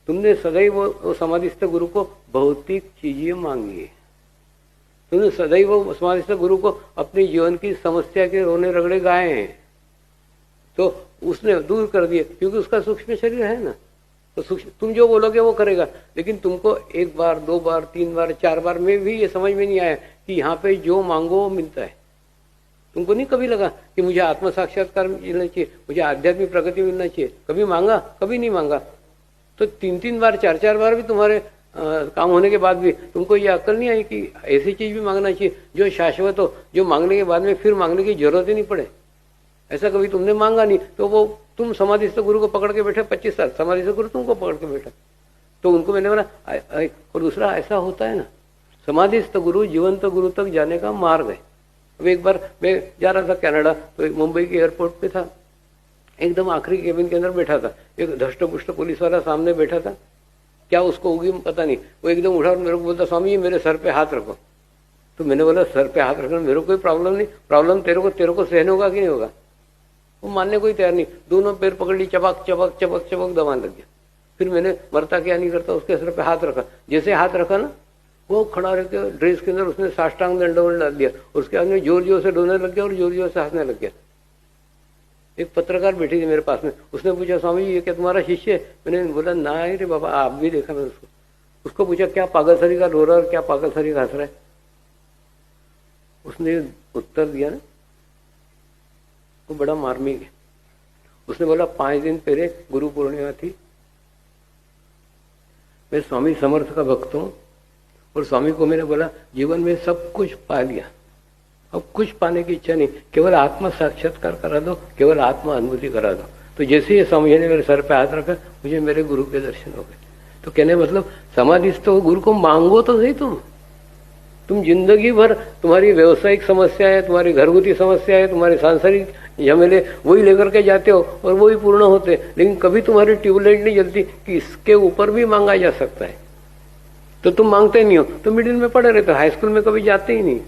तुमने सदैव वो समाधिस्थ गुरु को भौतिक चीजें मांगी है। तुमने सदैव समाधिस्थ गुरु को अपने जीवन की समस्या के रोने रगड़े गाए हैं, तो उसने दूर कर दिए, क्योंकि उसका सूक्ष्म शरीर है ना। तो तुम जो बोलोगे वो करेगा, लेकिन तुमको एक बार, दो बार, तीन बार, चार बार में भी ये समझ में नहीं आया कि यहाँ पे जो मांगो वो मिलता है। तुमको नहीं कभी लगा कि मुझे आत्म साक्षात्कार मिलना चाहिए, मुझे आध्यात्मिक प्रगति मिलना चाहिए? कभी मांगा? कभी नहीं मांगा। तो तीन तीन बार, चार चार बार भी तुम्हारे काम होने के बाद भी तुमको ये अक्ल नहीं आई कि ऐसी चीज भी मांगना चाहिए जो शाश्वत हो, जो मांगने के बाद में फिर मांगने की जरूरत ही नहीं पड़े। ऐसा कभी तुमने मांगा नहीं, तो वो तुम समाधिस्थ गुरु को पकड़ के बैठे 25 साल, समाधिस्थ गुरु तुमको पकड़ के बैठा। तो उनको मैंने बोला, और दूसरा ऐसा होता है ना, समाधिस्थ गुरु जीवंत गुरु तक जाने का मार्ग है। अब एक बार मैं जा रहा था कनाडा, तो मुंबई के एयरपोर्ट पे था, एकदम आखिरी केबिन के अंदर बैठा था, एक धष्टपुष्ट पुलिस वाला सामने बैठा था। क्या उसको होगी पता नहीं, वो एकदम उठा और मेरे को बोलता, स्वामी जी मेरे सर पे हाथ रखो। तो मैंने बोला, सर पे हाथ रखना मेरे को कोई प्रॉब्लम नहीं, प्रॉब्लम तेरे को सहन होगा कि नहीं होगा? वो मानने को ही तैयार नहीं। दोनों पैर पकड़ ली, चबक चबक चबक चबक दबाने लग गया। फिर मैंने मरता क्या नहीं करता, उसके सर पे हाथ रखा। जैसे हाथ रखा ना, वो खड़ा रह के ड्रेस के अंदर उसने साष्टांग दंडवत डाल दिया, उसके बाद में जोर जोर से रोने लग गया और जोर जोर से हंसने लग गया। एक पत्रकार बैठी थी मेरे पास में, उसने पूछा, स्वामी जी ये क्या तुम्हारा शिष्य है? मैंने बोला, ना रे बाबा, आप भी देखा मैंने उसको। उसको पूछा, क्या पागल सरी का रो रहा और क्या पागल सरी का हंस रहा है? उसने उत्तर दिया ना, वो बड़ा मार्मिक है। उसने बोला, 5 दिन पहले गुरु पूर्णिमा थी, मैं स्वामी समर्थ का भक्त हूं, और स्वामी को मैंने बोला, जीवन में सब कुछ पा लिया, अब कुछ पाने की इच्छा नहीं, केवल आत्मा साक्षात्कार करा दो, केवल आत्मा अनुभूति करा दो। तो जैसे ये स्वामी जी ने मेरे सर पे हाथ रखा, मुझे मेरे गुरु के दर्शन हो गए। तो कहने मतलब समाधिस्थ गुरु को मांगो तो सही। तुम जिंदगी भर तुम्हारी व्यवसायिक समस्या है, तुम्हारी घरगुती समस्या है, तुम्हारी सांसारिक झमेले वही लेकर के जाते हो और वही पूर्ण होते, लेकिन कभी तुम्हारी ट्यूबलाइट नहीं जलती कि इसके ऊपर भी मांगा जा सकता है। तो तुम मांगते नहीं हो, तो मिडिल में पड़े रहते हो, हाई स्कूल में कभी जाते ही नहीं।